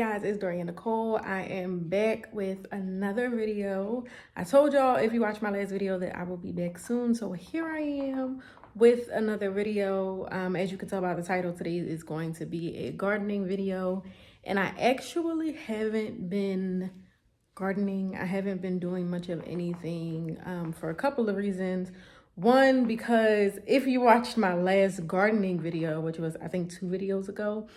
guys, it's Dorian Nicole. I am back with another video. I told y'all if you watched my last video that I will be back soon. So here I am with another video. As you can tell by the title, today is going to be a gardening video. And I actually haven't been gardening. I haven't been doing much of anything for a couple of reasons. One, because if you watched my last gardening video, which was I think 2 videos ago,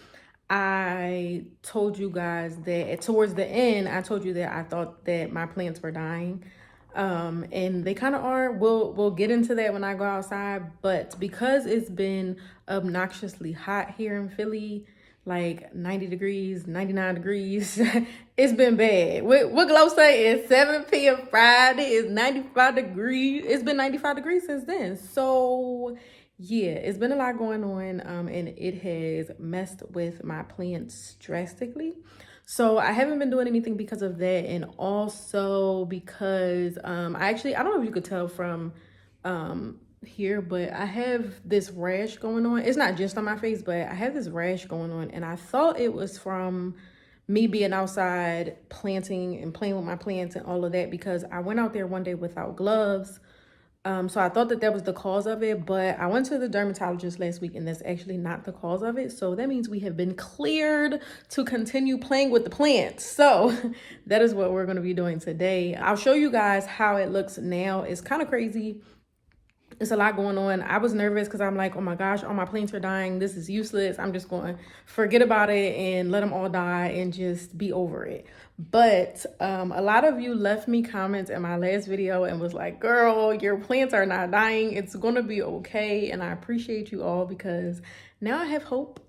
I told you guys that towards the end, I told you that I thought that my plants were dying. And they kind of are. We'll get into that when I go outside. But because it's been obnoxiously hot here in Philly, like 90 degrees, 99 degrees, it's been bad. What Glow say is 7 p.m. Friday is 95 degrees. It's been 95 degrees since then. So yeah, it's been a lot going on, and it has messed with my plants drastically. So I haven't been doing anything because of that, and also because I don't know if you could tell from here, but I have this rash going on. It's not just on my face, but I have this rash going on, and I thought it was from me being outside planting and playing with my plants and all of that, because I went out there one day without gloves. So I thought that was the cause of it, but I went to the dermatologist last week and that's actually not the cause of it. So that means we have been cleared to continue playing with the plants. So that is what we're going to be doing today. I'll show you guys how it looks now. It's kind of crazy. It's a lot going on. I was nervous because I'm like, oh my gosh, all my plants are dying. This is useless. I'm just going to forget about it and let them all die and just be over it. But a lot of you left me comments in my last video and was like, girl, your plants are not dying. It's going to be okay. And I appreciate you all, because now I have hope.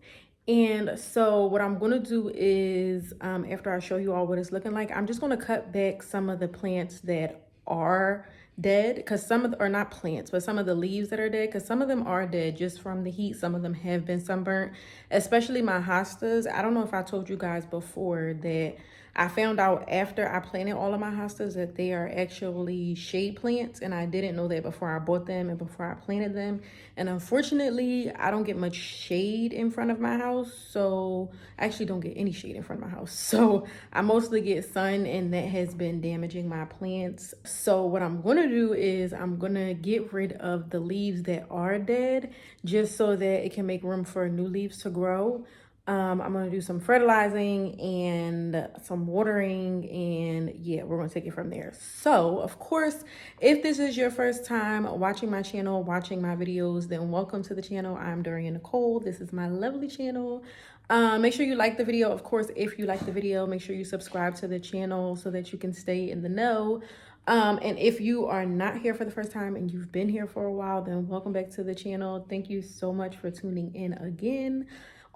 And so what I'm going to do is after I show you all what it's looking like, I'm just going to cut back some of the plants that are dead, because some of the, or not plants, but some of the leaves that are dead, because some of them are dead just from the heat. Some of them have been sunburnt, especially my hostas. I don't know if I told you guys before that I found out after I planted all of my hostas that they are actually shade plants, and I didn't know that before I bought them and before I planted them. And unfortunately, I don't get much shade in front of my house, so I actually don't get any shade in front of my house. So I mostly get sun, and that has been damaging my plants. So what I'm gonna do is I'm gonna get rid of the leaves that are dead, just so that it can make room for new leaves to grow. I'm going to do some fertilizing and some watering, and yeah, we're going to take it from there. So, of course, if this is your first time watching my channel, watching my videos, then welcome to the channel. I'm Dorian Nicole. This is my lovely channel. Make sure you like the video. Of course, if you like the video, make sure you subscribe to the channel so that you can stay in the know. And if you are not here for the first time and you've been here for a while, then welcome back to the channel. Thank you so much for tuning in again.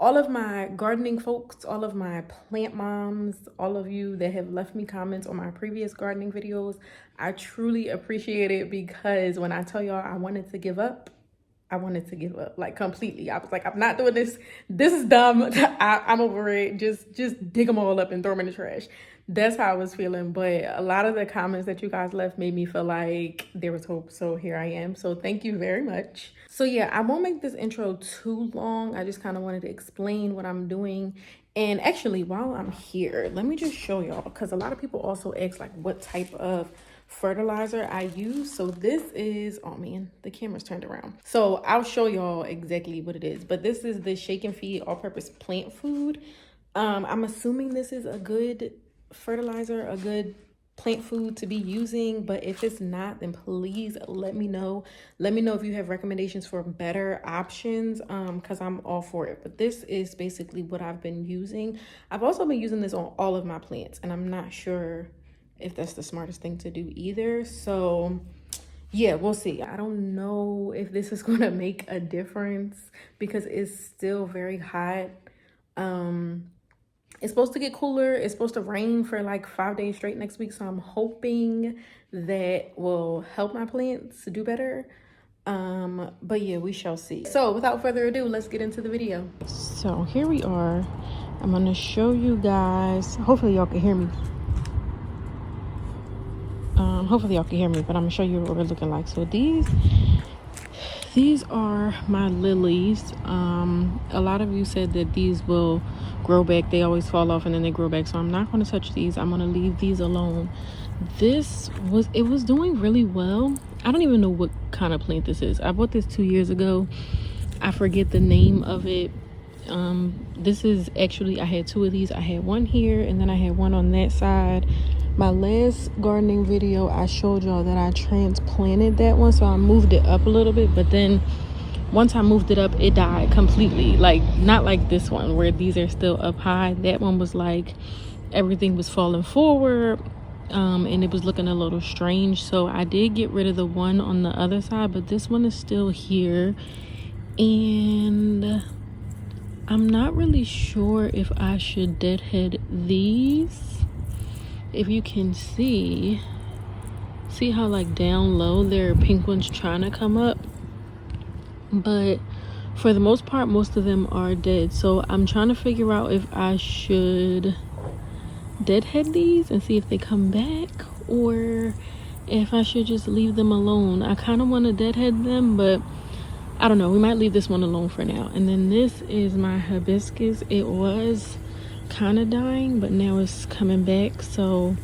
All of my gardening folks, all of my plant moms, all of you that have left me comments on my previous gardening videos, I truly appreciate it, because when I tell y'all I wanted to give up, I wanted to give up, like, completely. I was like, I'm not doing this. This is dumb. I'm over it. Just dig them all up and throw them in the trash. That's how I was feeling. But a lot of the comments that you guys left made me feel like there was hope. So here I am. So thank you very much. So yeah, I won't make this intro too long. I just kind of wanted to explain what I'm doing. And actually, while I'm here, let me just show y'all, because a lot of people also ask like what type of fertilizer I use. So this is, oh man, the camera's turned around. So I'll show y'all exactly what it is. But this is the Shake and Feed all-purpose plant food. I'm assuming this is a good fertilizer, a good plant food to be using, but if it's not, then please let me know. Let me know if you have recommendations for better options, because I'm all for it. But this is basically what I've been using. I've also been using this on all of my plants, and I'm not sure if that's the smartest thing to do either. So yeah, we'll see. I don't know if this is going to make a difference, because it's still very hot. It's supposed to get cooler. It's supposed to rain for like 5 days straight next week. So I'm hoping that will help my plants do better. But yeah, we shall see. So without further ado, let's get into the video. So here we are. I'm going to show you guys. Hopefully y'all can hear me. But I'm going to show you what we're looking like. So these These are my lilies. A lot of you said that these will grow back. They always fall off and then they grow back, so I'm not going to touch these. I'm going to leave these alone. It was doing really well. I don't even know what kind of plant this is. I bought this 2 years ago. I forget the name of it. This is actually, I had 2 of these. I had one here and then I had one on that side. My last gardening video, I showed y'all that I transplanted that one, so I moved it up a little bit, but then once I moved it up, it died completely. Like, not like this one where these are still up high. That one was like everything was falling forward, and it was looking a little strange. So I did get rid of the one on the other side, but this one is still here. And I'm not really sure if I should deadhead these. If you can see how like down low there are pink ones trying to come up, but for the most part most of them are dead. So I'm trying to figure out if I should deadhead these and see if they come back, or if I should just leave them alone. I kind of want to deadhead them, but I don't know. We might leave this one alone for now. And then this is my hibiscus. It was kind of dying, but now it's coming back, so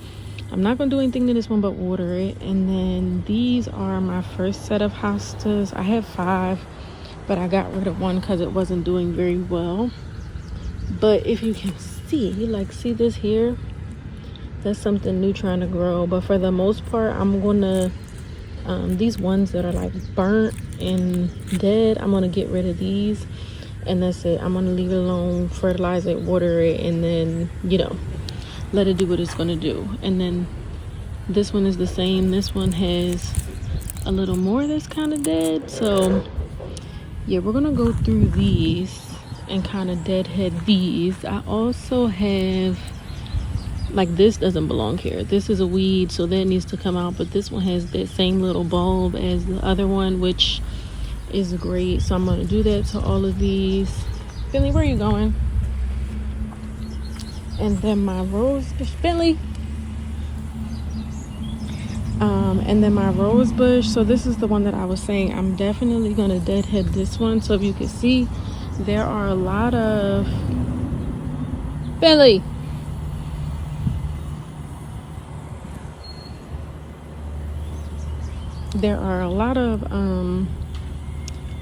I'm not gonna do anything to this one but water it. And then these are my first set of hostas. I have 5, but I got rid of one because it wasn't doing very well. But if you can see, like, see this here, that's something new trying to grow. But for the most part, I'm gonna these ones that are like burnt and dead, I'm gonna get rid of these, and that's it. I'm gonna leave it alone, fertilize it, water it, and then, you know, let it do what it's gonna do. And then this one is the same. This one has a little more that's kind of dead. So yeah, we're gonna go through these and kind of deadhead these. I also have, like, this doesn't belong here. This is a weed, so that needs to come out. But this one has that same little bulb as the other one, which is great. So I'm gonna do that to all of these. Finley, where are you going? And then my rose bush, Finley. And then my rose bush. So this is the one that I was saying I'm definitely gonna deadhead this one. So if you can see, there are a lot of Finley. There are a lot of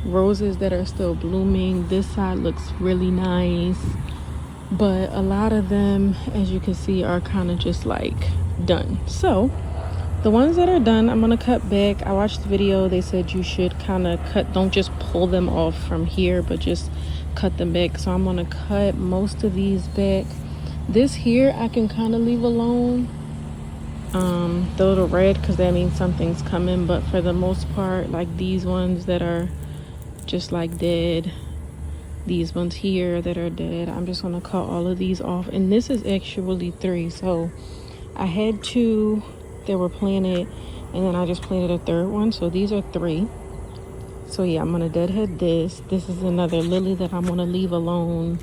roses that are still blooming. This side looks really nice, but a lot of them, as you can see, are kind of just like done. So the ones that are done, I'm gonna cut back. I watched the video. They said you should kind of cut, don't just pull them off from here, but just cut them back. So I'm gonna cut most of these back. This here I can kind of leave alone, the little red, because that means something's coming. But for the most part, like these ones that are just like dead, these ones here that are dead, I'm just gonna cut all of these off. And this is actually 3, so I had 2 that were planted, and then I just planted a 3rd one, so these are 3. So yeah, I'm gonna deadhead this. This is another lily that I'm gonna leave alone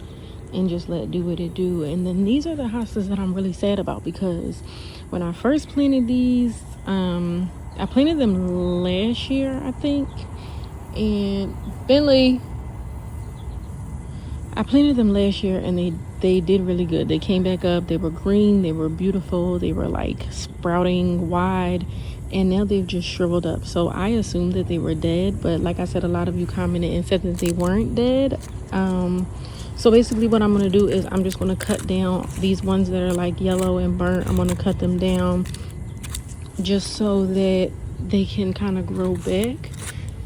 and just let do what it do. And then these are the hostas that I'm really sad about, because when I first planted these, I planted them last year, I think. And Bentley, I planted them last year, and they did really good. They came back up. They were green. They were beautiful. They were like sprouting wide, and now they've just shriveled up. So I assumed that they were dead, but like I said, a lot of you commented and said that they weren't dead. So basically what I'm going to do is I'm just going to cut down these ones that are like yellow and burnt. I'm going to cut them down just so that they can kind of grow back.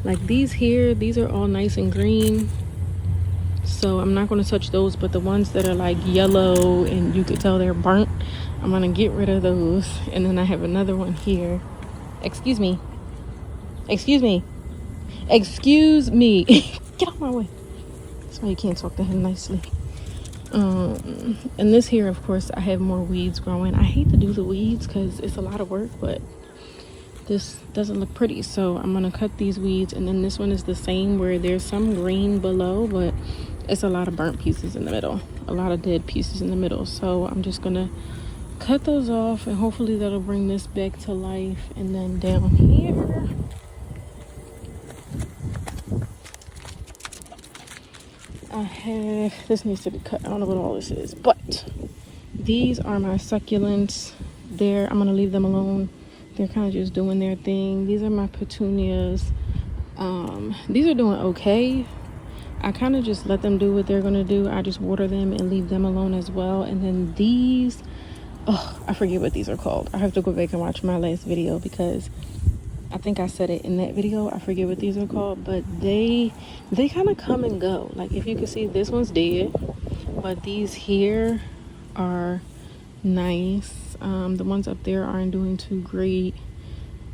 Like these here, these are all nice and green, so I'm not going to touch those. But the ones that are like yellow and you could tell they're burnt, I'm going to get rid of those. And then I have another one here. Excuse me. Excuse me. Excuse me. Get out my way. That's why you can't talk to him nicely. And this here, of course, I have more weeds growing. I hate to do the weeds because it's a lot of work, but this doesn't look pretty. So I'm going to cut these weeds. And then this one is the same, where there's some green below, but it's a lot of burnt pieces in the middle. A lot of dead pieces in the middle. So I'm just going to cut those off, and hopefully that'll bring this back to life. And then down here, this needs to be cut. I don't know what all this is, but these are my succulents. I'm gonna leave them alone. They're kind of just doing their thing. These are my petunias. These are doing okay. I kind of just let them do what they're gonna do. I just water them and leave them alone as well. And then these, I forget what these are called. I have to go back and watch my last video because I think I said it in that video. I forget what these are called, but they kind of come and go. Like if you can see, this one's dead, but these here are nice. The ones up there aren't doing too great.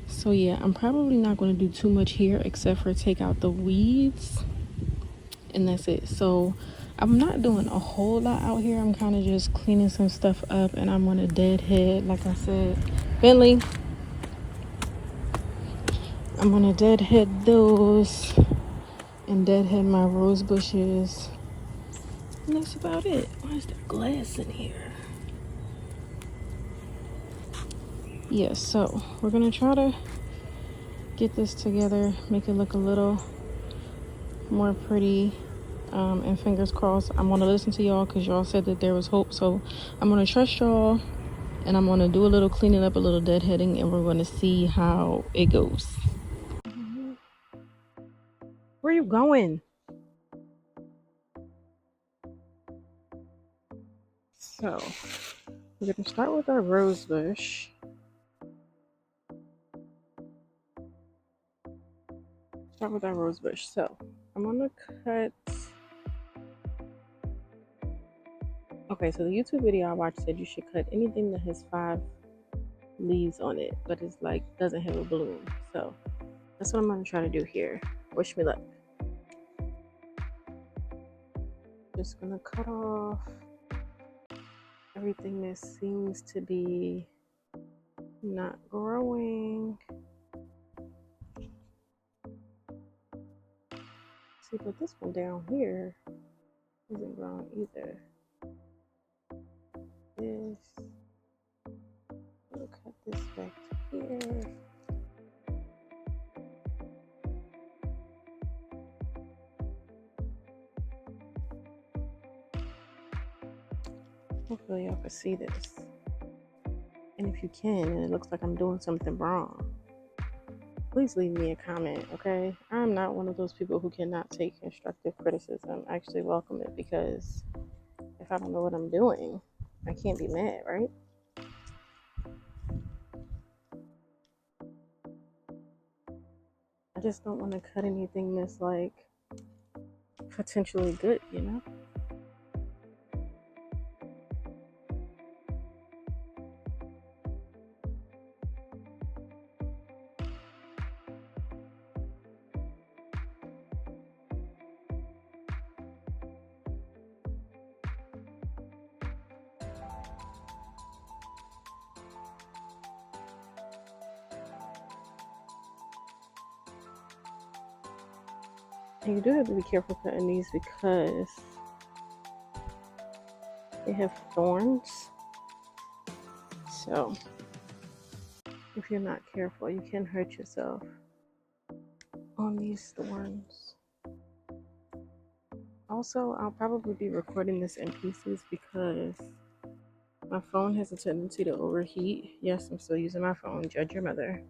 So yeah, I'm probably not going to do too much here except for take out the weeds, and that's it. So I'm not doing a whole lot out here. I'm kind of just cleaning some stuff up, and I'm going to deadhead, like I said. Bentley, I'm going to deadhead those and deadhead my rose bushes, and that's about it. Why is there glass in here? Yeah, so we're going to try to get this together, make it look a little more pretty, and fingers crossed. I'm going to listen to y'all because y'all said that there was hope. So I'm going to trust y'all, and I'm going to do a little cleaning up, a little deadheading, and we're going to see how it goes. Where are you going? So we're going to start with our rose bush. So I'm going to cut. Okay, so the YouTube video I watched said you should cut anything that has 5 leaves on it, but it's like doesn't have a bloom. So that's what I'm going to try to do here. Wish me luck. Just going to cut off everything that seems to be not growing. See, but this one down here isn't growing either. This, we'll cut this back to here. Hopefully y'all can see this. And if you can, and it looks like I'm doing something wrong, please leave me a comment, okay? I'm not one of those people who cannot take constructive criticism. I actually welcome it, because if I don't know what I'm doing, I can't be mad, right? I just don't want to cut anything that's like potentially good, you know? And you do have to be careful cutting these because they have thorns. So if you're not careful, you can hurt yourself on these thorns. Also, I'll probably be recording this in pieces because my phone has a tendency to overheat. Yes, I'm still using my phone. Judge your mother.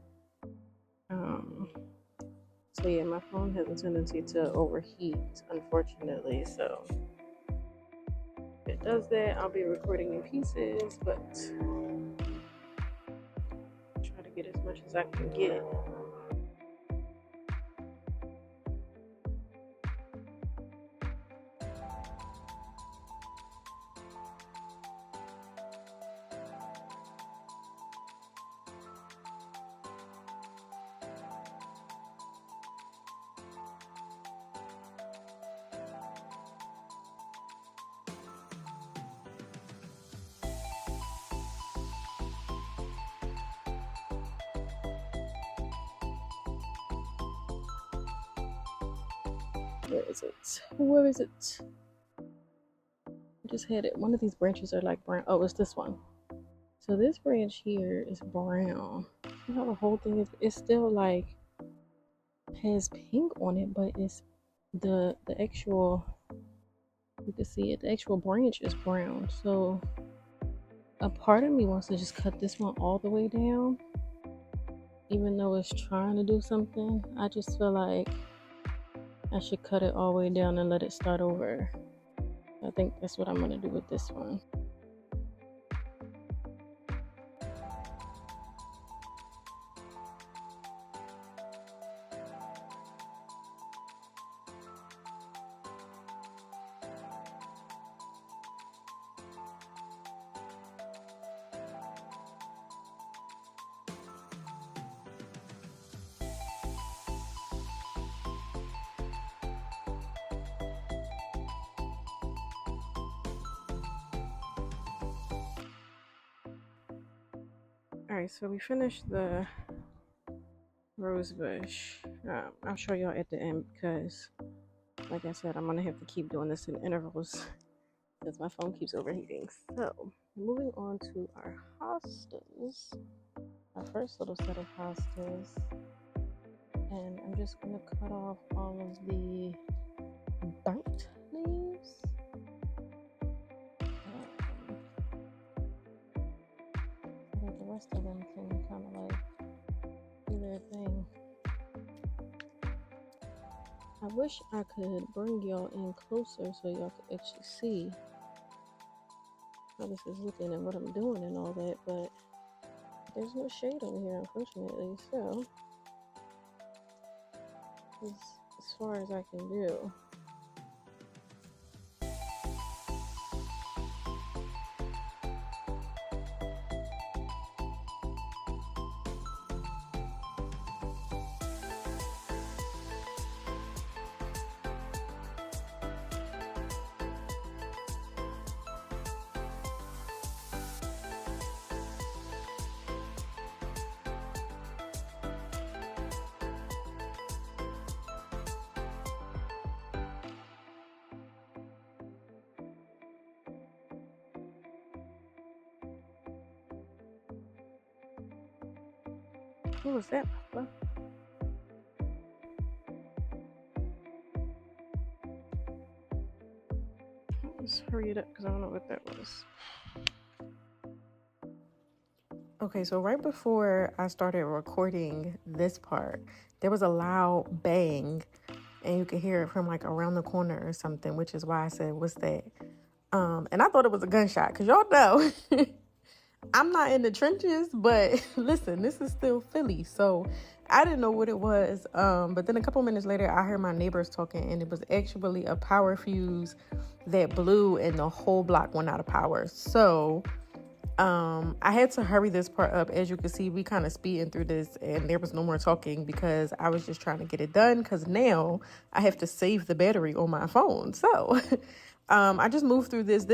So yeah, my phone has a tendency to overheat, unfortunately. So if it does that, I'll be recording in pieces, but try to get as much as I can get. Where is it? Where is it? I just had it. One of these branches are like brown. Oh, it's this one. So this branch here is brown. See how the whole thing is? It's still like has pink on it, but it's the actual You can see it, the actual branch is brown. So a part of me wants to just cut this one all the way down, even though it's trying to do something. I just feel like I should cut it all the way down and let it start over. I think that's what I'm gonna do with this one. Alright, so we finished the rose bush. I'll show y'all at the end because, like I said, I'm gonna have to keep doing this in intervals because my phone keeps overheating. So, moving on to our hostas, our first little set of hostas, and I'm just gonna cut off all of the burnt leaves. So that the rest of them can kind of like do their thing. I wish I could bring y'all in closer so y'all could actually see how this is looking and what I'm doing and all that, but there's no shade over here, unfortunately, so it's as far as I can do. What was that, Papa? Let's hurry it up because I don't know what that was. Okay, so right before I started recording this part, there was a loud bang and you could hear it from like around the corner or something, which is why I said, what's that? And I thought it was a gunshot because y'all know I'm not in the trenches, but listen, this is still Philly, so I didn't know what it was. But then a couple minutes later, I heard my neighbors talking, and it was actually a power fuse that blew, and the whole block went out of power. So I had to hurry this part up. As you can see, we kind of speeding through this, and there was no more talking because I was just trying to get it done. Because now I have to save the battery on my phone. So. I just moved through this.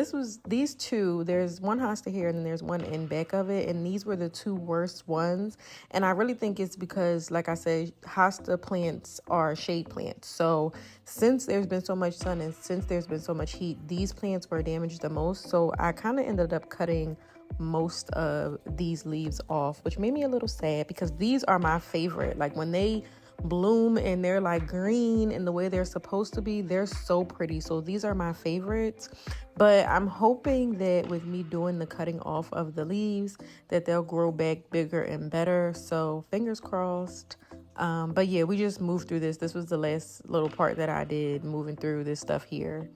These two, there's one hosta here and then there's one in back of it. And these were the two worst ones. And I really think it's because, like I said, hosta plants are shade plants. So since there's been so much sun and since there's been so much heat, these plants were damaged the most. So I kind of ended up cutting most of these leaves off, which made me a little sad because these are my favorite. Like when they bloom and they're like green in the way they're supposed to be, they're so pretty. So these are my favorites, but I'm hoping that with me doing the cutting off of the leaves that they'll grow back bigger and better. So fingers crossed. But yeah, we just moved through this was the last little part that I did, moving through this stuff here.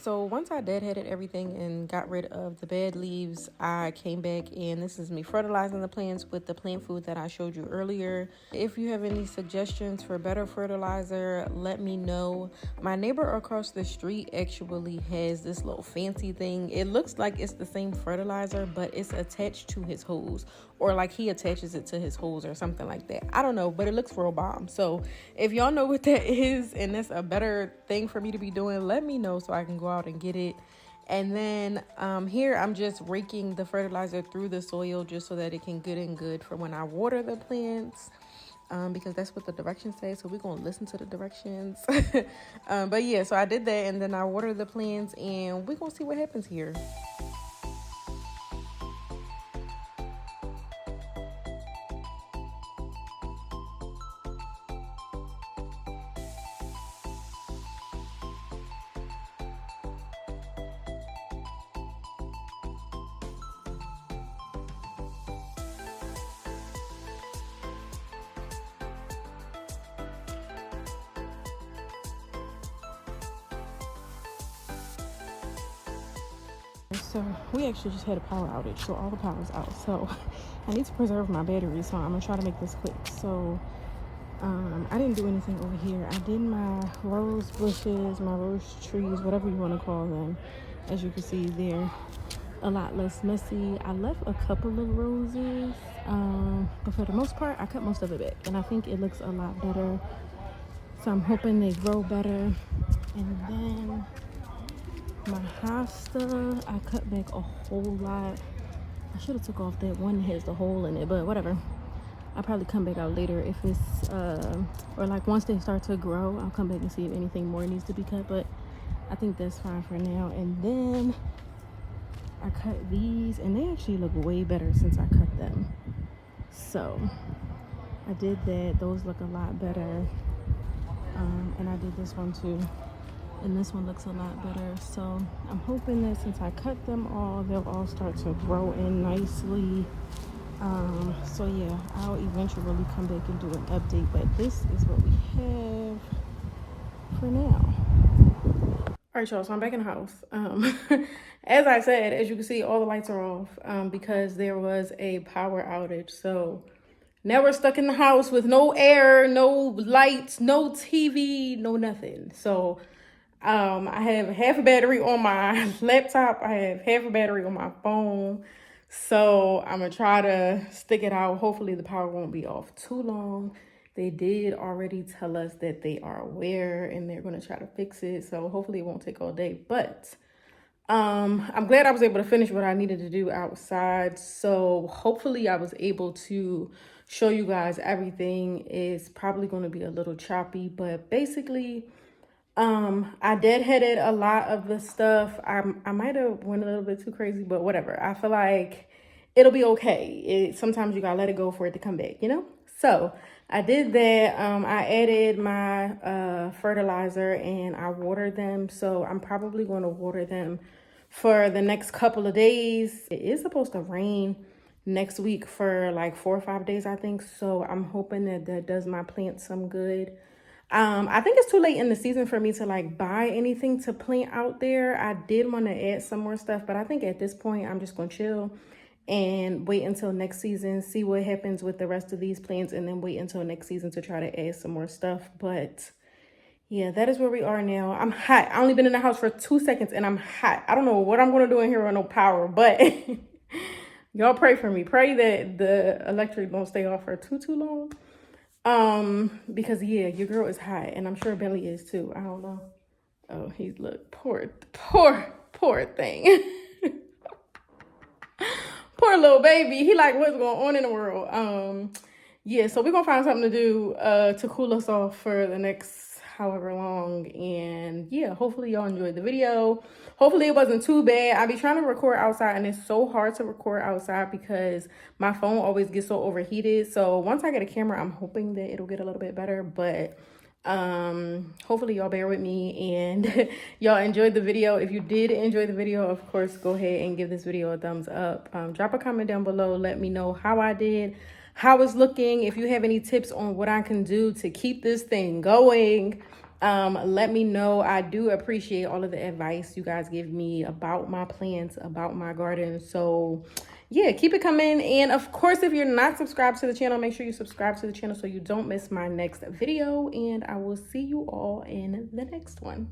So once I deadheaded everything and got rid of the bad leaves, I came back and this is me fertilizing the plants with the plant food that I showed you earlier. If you have any suggestions for better fertilizer, let me know. My neighbor across the street actually has this little fancy thing. It looks like it's the same fertilizer, but it's attached to his hose, or like he attaches it to his hose or something like that. I don't know, but it looks real bomb. So if y'all know what that is and that's a better thing for me to be doing, let me know so I can go out and get it. And then here I'm just raking the fertilizer through the soil just so that it can get in good for when I water the plants, because that's what the directions say. So we're gonna listen to the directions. But yeah, so I did that and then I watered the plants and we're gonna see what happens here. So we actually just had a power outage, so all the power's out. So I need to preserve my battery, so I'm gonna try to make this quick. So I didn't do anything over here. I did my rose bushes, my rose trees, whatever you want to call them. As you can see, they're a lot less messy. I left a couple of roses, but for the most part I cut most of it back and I think it looks a lot better, so I'm hoping they grow better. And then my hosta, I cut back a whole lot. I should have took off that one that has the hole in it, but whatever. I'll probably come back out later if it's or like once they start to grow, I'll come back and see if anything more needs to be cut, but I think that's fine for now. And then I cut these and they actually look way better since I cut them. So I did that. Those look a lot better. And I did this one too. And this one looks a lot better. So I'm hoping that since I cut them all, they'll all start to grow in nicely. So yeah, I'll eventually come back and do an update, but this is what we have for now. All right, y'all, so I'm back in the house. As I said, as you can see, all the lights are off because there was a power outage. So now we're stuck in the house with no air, no lights, no TV, no nothing. So I have half a battery on my laptop. I have half a battery on my phone. So I'm gonna try to stick it out. Hopefully the power won't be off too long. They did already tell us that they are aware and they're gonna try to fix it. So hopefully it won't take all day, but I'm glad I was able to finish what I needed to do outside. So hopefully I was able to show you guys everything. Is probably going to be a little choppy, but basically I deadheaded a lot of the stuff. I might have went a little bit too crazy, but whatever. I feel like it'll be okay. Sometimes you gotta let it go for it to come back, you know? So I did that. I added my fertilizer and I watered them. So I'm probably going to water them for the next couple of days. It is supposed to rain next week for like 4 or 5 days, I think. So I'm hoping that that does my plants some good. I think it's too late in the season for me to like buy anything to plant out there. I did want to add some more stuff, but I think at this point I'm just going to chill and wait until next season, see what happens with the rest of these plants, and then wait until next season to try to add some more stuff. But yeah, that is where we are now. I'm hot. I only been in the house for 2 seconds and I'm hot. I don't know what I'm going to do in here with no power, but y'all pray for me. Pray that the electric don't stay off for too long. Because yeah, your girl is hot and I'm sure Bentley is too. I don't know. Oh, he's look, poor thing. Poor little baby. He like, what's going on in the world? Yeah, so we're gonna find something to do to cool us off for the next however long. And yeah, hopefully y'all enjoyed the video. Hopefully it wasn't too bad. I be trying to record outside and it's so hard to record outside because my phone always gets so overheated. So once I get a camera, I'm hoping that it'll get a little bit better, but hopefully y'all bear with me and y'all enjoyed the video. If you did enjoy the video, of course, go ahead and give this video a thumbs up. Drop a comment down below. Let me know how I did, how it's looking. If you have any tips on what I can do to keep this thing going, Let me know. I do appreciate all of the advice you guys give me about my plants, about my garden. So yeah, keep it coming. And of course, if you're not subscribed to the channel, make sure you subscribe to the channel so you don't miss my next video. And I will see you all in the next one.